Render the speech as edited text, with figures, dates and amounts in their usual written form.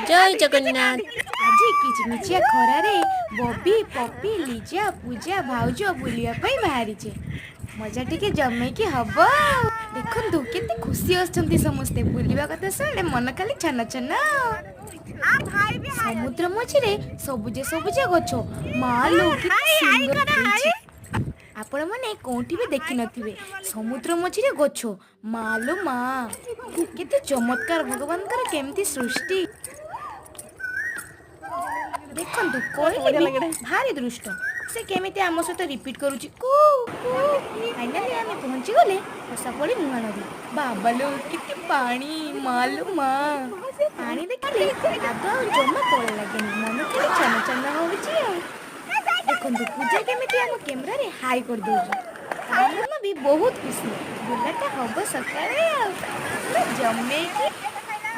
जय जगन्नाथ। आज किचमिचिया खरारे बबी पपी लिजा पूजा भाउज बुलिया बाहरी मजा टिके जमेकी हब। देखु केते खुशी आछंती समस्ते बुलिबा कथा शुणिले मन खाली छन छन। समुद्र मझिरे सबुजे सबुजे गछ मालो आपण माने कोठी भी देखि नथिबे समुद्र मझिरे गछ मालो माँ केते चमत्कार भगवान कर केमती सृष्टि। देखंतु कोइली भारी दृष्ट से केमिति आम सहित रिपीट करूची कू कू। फाइनली आमे पहुंची गले बसा पड़ी मुहां नदी। बाबालो केते पानी मालो माँ पानी देखले आग जमा तले लागेनी मन खाली छन छन होउची। देखंतु पूजा केमिति आम कैमरा रे हाई कर दोजी। भी बहुत खुशी बुलाटा हब सकाळे जमे की